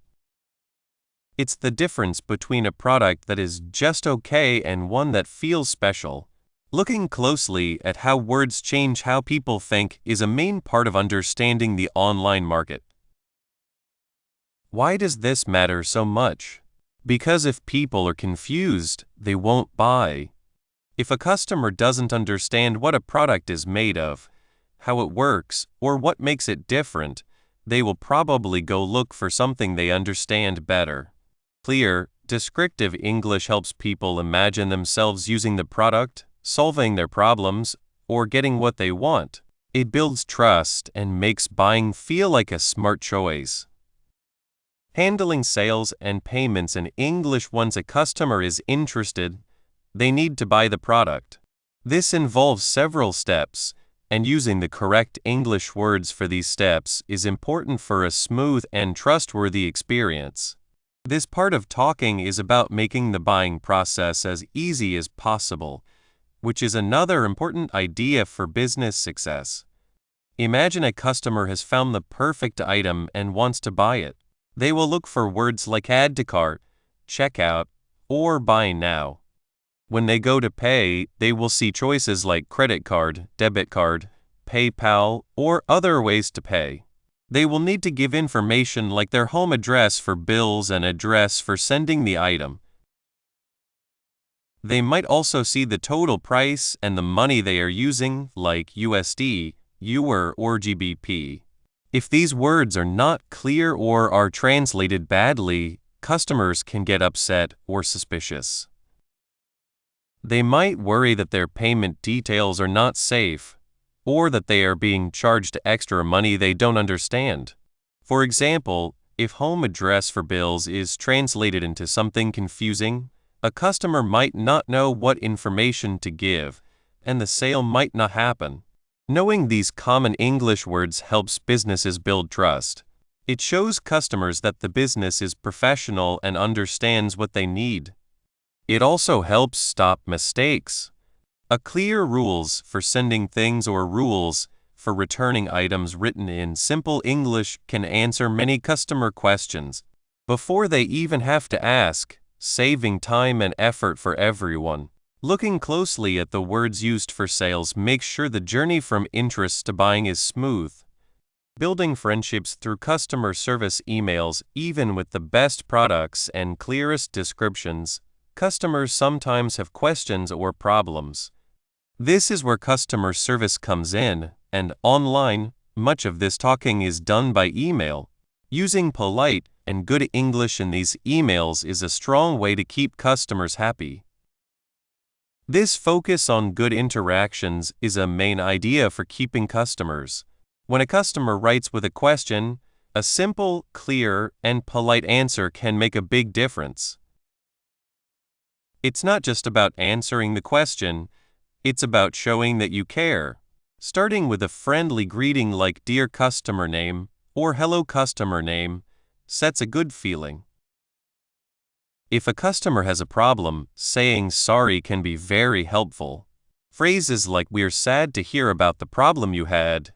S1: It's the difference between a product that is just okay and one that feels special. Looking closely at how words change how people think is a main part of understanding the online market. Why does this matter so much? Because if people are confused, they won't buy. If a customer doesn't understand what a product is made of, how it works, or what makes it different, they will probably go look for something they understand better. Clear, descriptive English helps people imagine themselves using the product, solving their problems, or getting what they want. It builds trust and makes buying feel like a smart choice. Handling sales and payments in English. Once a customer is interested, they need to buy the product. This involves several steps, and using the correct English words for these steps is important for a smooth and trustworthy experience. This part of talking is about making the buying process as easy as possible, which is another important idea for business success. Imagine a customer has found the perfect item and wants to buy it. They will look for words like add to cart, checkout, or buy now. When they go to pay, they will see choices like credit card, debit card, PayPal, or other ways to pay. They will need to give information like their home address for bills and address for sending the item. They might also see the total price and the money they are using, like USD, EUR, or GBP. If these words are not clear or are translated badly, customers can get upset or suspicious. They might worry that their payment details are not safe, or that they are being charged extra money they don't understand. For example, if home address for bills is translated into something confusing, a customer might not know what information to give, and the sale might not happen. Knowing these common English words helps businesses build trust. It shows customers that the business is professional and understands what they need. It also helps stop mistakes. A clear rules for sending things or rules for returning items written in simple English can answer many customer questions before they even have to ask, saving time and effort for everyone. Looking closely at the words used for sales makes sure the journey from interest to buying is smooth. Building friendships through customer service emails. Even with the best products and clearest descriptions, customers sometimes have questions or problems. This is where customer service comes in, and online, much of this talking is done by email. Using polite and good English in these emails is a strong way to keep customers happy. This focus on good interactions is a main idea for keeping customers. When a customer writes with a question, a simple, clear, and polite answer can make a big difference. It's not just about answering the question, it's about showing that you care. Starting with a friendly greeting like "Dear customer name" or "Hello customer name" sets a good feeling. If a customer has a problem, saying sorry can be very helpful. Phrases like "we're sad to hear about the problem you had,"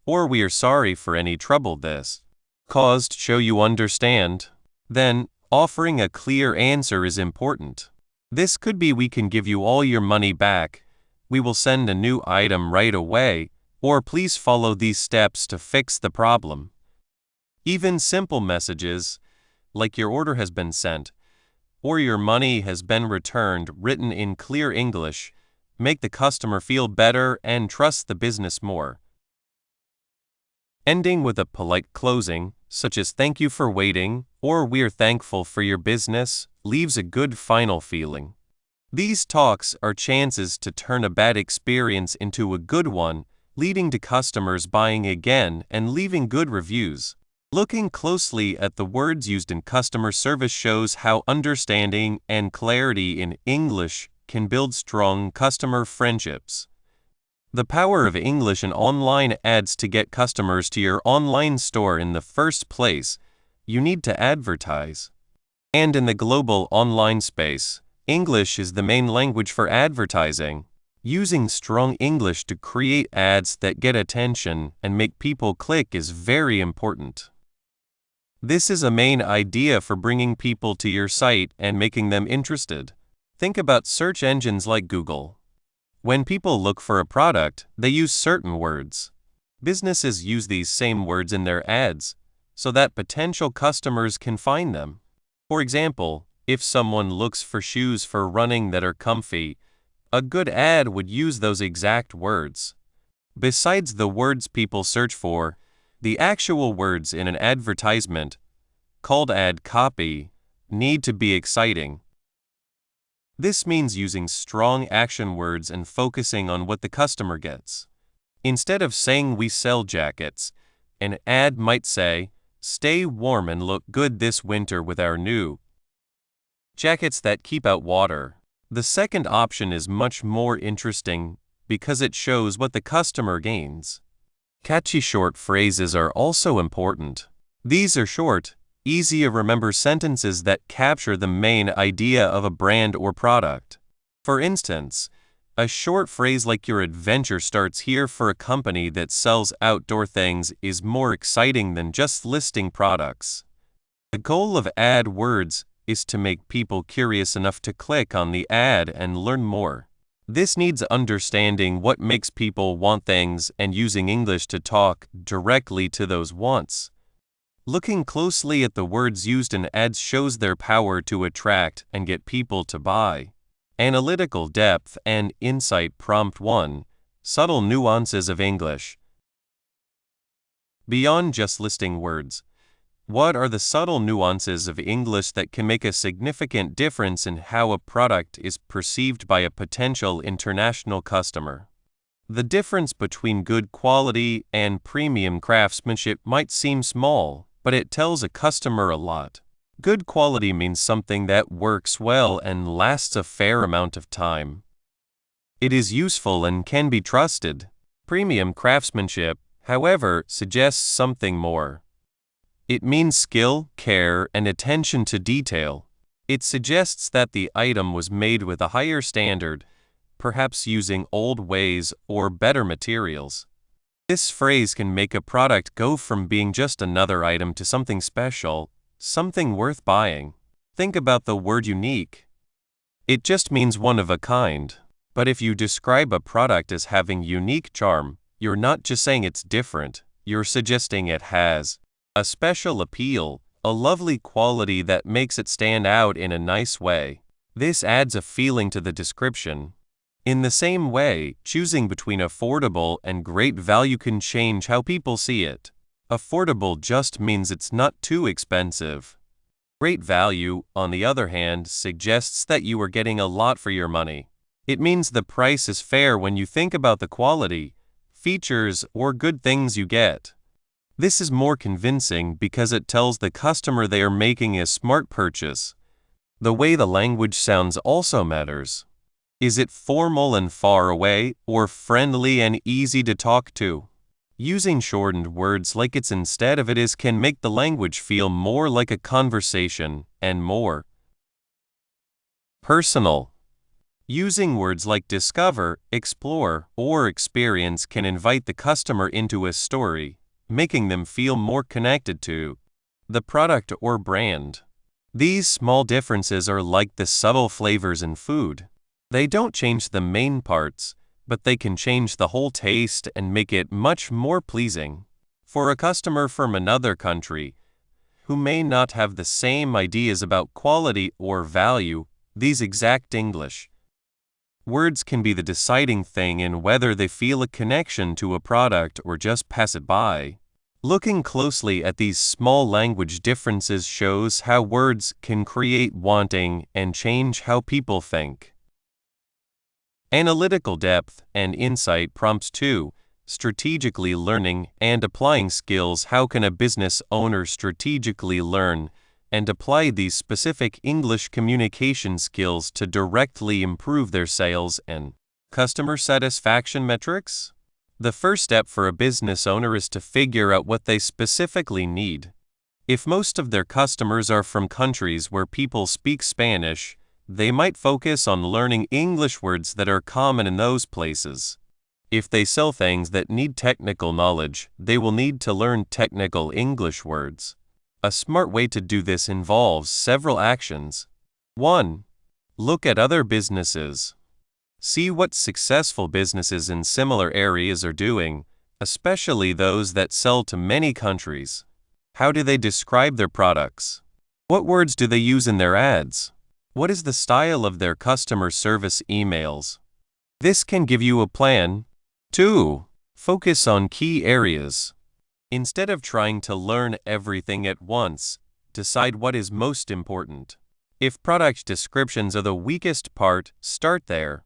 S1: or "we are sorry for any trouble this caused" show you understand. Then, offering a clear answer is important. This could be "we can give you all your money back," "we will send a new item right away," or "please follow these steps to fix the problem." Even simple messages, like "your order has been sent," or "your money has been returned," written in clear English, make the customer feel better and trust the business more. Ending with a polite closing, such as "thank you for waiting," or "we're thankful for your business," leaves a good final feeling. These talks are chances to turn a bad experience into a good one, leading to customers buying again and leaving good reviews. Looking closely at the words used in customer service shows how understanding and clarity in English can build strong customer friendships. The power of English and online ads. To get customers to your online store in the first place, you need to advertise. And in the global online space, English is the main language for advertising. Using strong English to create ads that get attention and make people click is very important. This is a main idea for bringing people to your site and making them interested. Think about search engines like Google. When people look for a product, they use certain words. Businesses use these same words in their ads, so that potential customers can find them. For example, if someone looks for shoes for running that are comfy, a good ad would use those exact words. Besides the words people search for, the actual words in an advertisement, called ad copy, need to be exciting. This means using strong action words and focusing on what the customer gets. Instead of saying "we sell jackets," an ad might say, "stay warm and look good this winter with our new jackets that keep out water." The second option is much more interesting because it shows what the customer gains. Catchy short phrases are also important. These are short, easy to remember sentences that capture the main idea of a brand or product. For instance, a short phrase like "your adventure starts here" for a company that sells outdoor things is more exciting than just listing products. The goal of ad words is to make people curious enough to click on the ad and learn more. This needs understanding what makes people want things and using English to talk directly to those wants. Looking closely at the words used in ads shows their power to attract and get people to buy. Analytical depth and insight. Prompt 1. Subtle nuances of English. Beyond just listing words, what are the subtle nuances of English that can make a significant difference in how a product is perceived by a potential international customer? The difference between good quality and premium craftsmanship might seem small, but it tells a customer a lot. Good quality means something that works well and lasts a fair amount of time. It is useful and can be trusted. Premium craftsmanship, however, suggests something more. It means skill, care, and attention to detail. It suggests that the item was made with a higher standard, perhaps using old ways or better materials. This phrase can make a product go from being just another item to something special, something worth buying. Think about the word unique. It just means one of a kind. But if you describe a product as having unique charm, you're not just saying it's different, you're suggesting it has a special appeal, a lovely quality that makes it stand out in a nice way. This adds a feeling to the description. In the same way, choosing between affordable and great value can change how people see it. Affordable just means it's not too expensive. Great value, on the other hand, suggests that you are getting a lot for your money. It means the price is fair when you think about the quality, features, or good things you get. This is more convincing because it tells the customer they are making a smart purchase. The way the language sounds also matters. Is it formal and far away, or friendly and easy to talk to? Using shortened words like "it's" instead of "it is" can make the language feel more like a conversation and more personal. Using words like discover, explore, or experience can invite the customer into a story, making them feel more connected to the product or brand. These small differences are like the subtle flavors in food. They don't change the main parts, but they can change the whole taste and make it much more pleasing. For a customer from another country, who may not have the same ideas about quality or value, these exact English words can be the deciding thing in whether they feel a connection to a product or just pass it by. Looking closely at these small language differences shows how words can create wanting and change how people think. Analytical depth and insight prompts 2. Strategically learning and applying skills. How can a business owner strategically learn and apply these specific English communication skills to directly improve their sales and customer satisfaction metrics? The first step for a business owner is to figure out what they specifically need. If most of their customers are from countries where people speak Spanish, they might focus on learning English words that are common in those places. If they sell things that need technical knowledge, they will need to learn technical English words. A smart way to do this involves several actions. 1. Look at other businesses. See what successful businesses in similar areas are doing, especially those that sell to many countries. How do they describe their products? What words do they use in their ads? What is the style of their customer service emails? This can give you a plan. 2. Focus on key areas. Instead of trying to learn everything at once, decide what is most important. If product descriptions are the weakest part, start there.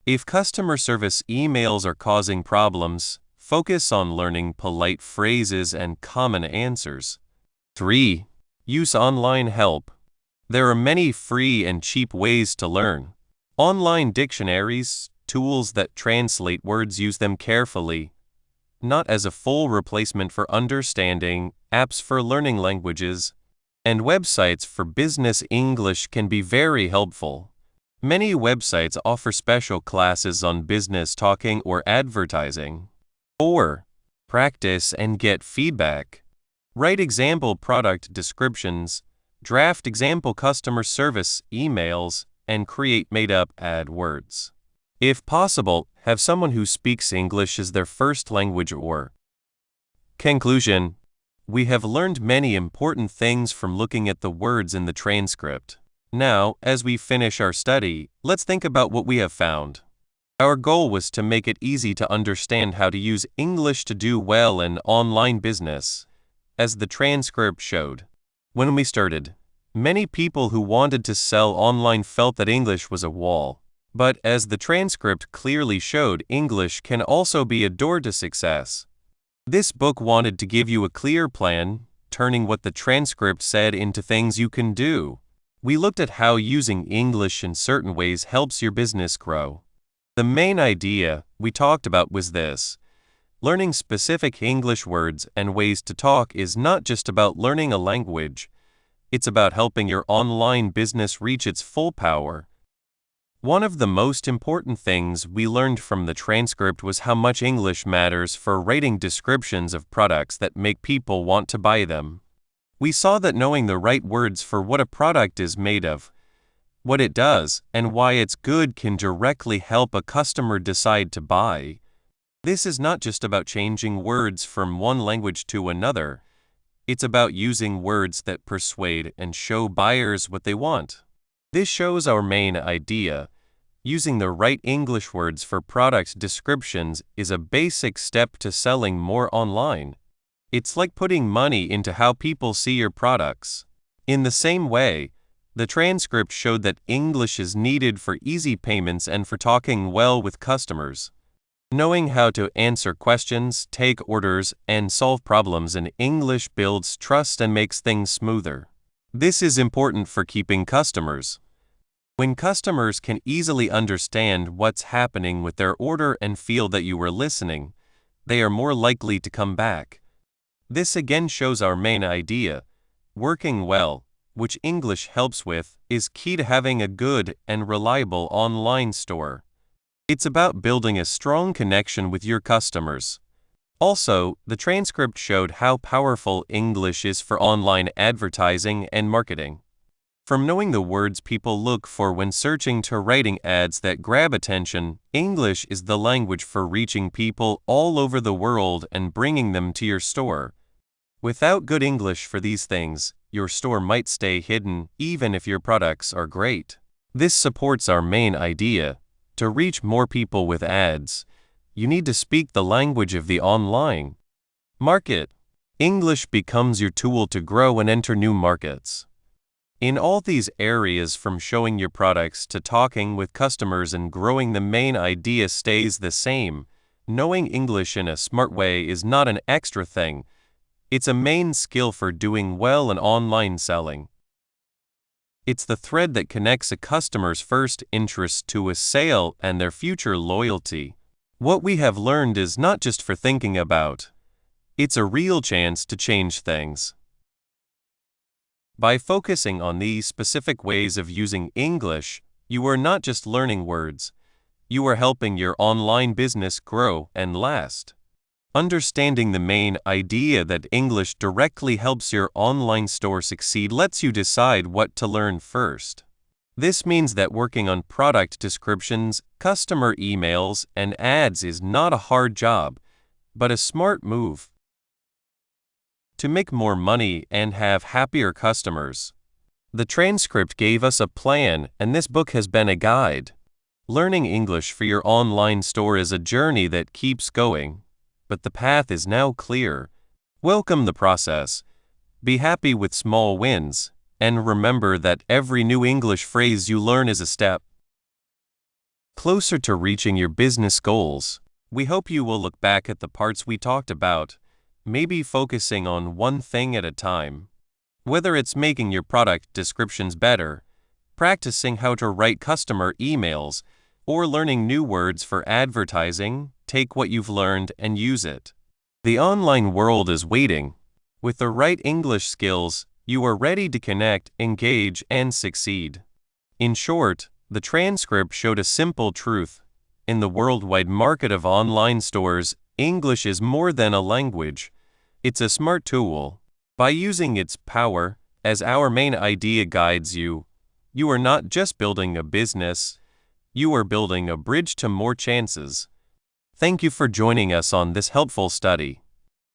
S1: If customer service emails are causing problems, focus on learning polite phrases and common answers. 3. Use online help. There are many free and cheap ways to learn. Online dictionaries, tools that translate words, use them carefully. Not as a full replacement for understanding, apps for learning languages, and websites for business English can be very helpful. Many websites offer special classes on business talking or advertising. 4. Practice and get feedback. Write example product descriptions, draft example customer service emails, and create made-up ad words. If possible, have someone who speaks English as their first language or. Conclusion. We have learned many important things from looking at the words in the transcript. Now, as we finish our study, let's think about what we have found. Our goal was to make it easy to understand how to use English to do well in online business, as the transcript showed. When we started, many people who wanted to sell online felt that English was a wall. But as the transcript clearly showed, English can also be a door to success. This book wanted to give you a clear plan, turning what the transcript said into things you can do. We looked at how using English in certain ways helps your business grow. The main idea we talked about was this: learning specific English words and ways to talk is not just about learning a language, it's about helping your online business reach its full power. One of the most important things we learned from the transcript was how much English matters for writing descriptions of products that make people want to buy them. We saw that knowing the right words for what a product is made of, what it does, and why it's good can directly help a customer decide to buy. This is not just about changing words from one language to another. It's about using words that persuade and show buyers what they want. This shows our main idea. Using the right English words for product descriptions is a basic step to selling more online. It's like putting money into how people see your products. In the same way, the transcript showed that English is needed for easy payments and for talking well with customers. Knowing how to answer questions, take orders, and solve problems in English builds trust and makes things smoother. This is important for keeping customers. When customers can easily understand what's happening with their order and feel that you are listening, they are more likely to come back. This again shows our main idea. Working well, which English helps with, is key to having a good and reliable online store. It's about building a strong connection with your customers. Also, the transcript showed how powerful English is for online advertising and marketing. From knowing the words people look for when searching to writing ads that grab attention, English is the language for reaching people all over the world and bringing them to your store. Without good English for these things, your store might stay hidden even if your products are great. This supports our main idea. To reach more people with ads, you need to speak the language of the online market. English becomes your tool to grow and enter new markets. In all these areas, from showing your products to talking with customers and growing, the main idea stays the same. Knowing English in a smart way is not an extra thing. It's a main skill for doing well in online selling. It's the thread that connects a customer's first interest to a sale and their future loyalty. What we have learned is not just for thinking about. It's a real chance to change things. By focusing on these specific ways of using English, you are not just learning words. You are helping your online business grow and last. Understanding the main idea that English directly helps your online store succeed lets you decide what to learn first. This means that working on product descriptions, customer emails, and ads is not a hard job, but a smart move to make more money and have happier customers. The transcript gave us a plan, and this book has been a guide. Learning English for your online store is a journey that keeps going, but the path is now clear. Welcome the process. Be happy with small wins, and remember that every new English phrase you learn is a step closer to reaching your business goals. We hope you will look back at the parts we talked about, maybe focusing on one thing at a time. Whether it's making your product descriptions better, practicing how to write customer emails, or learning new words for advertising, take what you've learned and use it. The online world is waiting. With the right English skills, you are ready to connect, engage, and succeed. In short, the transcript showed a simple truth. In the worldwide market of online stores, English is more than a language. It's a smart tool. By using its power, as our main idea guides you, you are not just building a business, you are building a bridge to more chances. Thank you for joining us on this helpful study.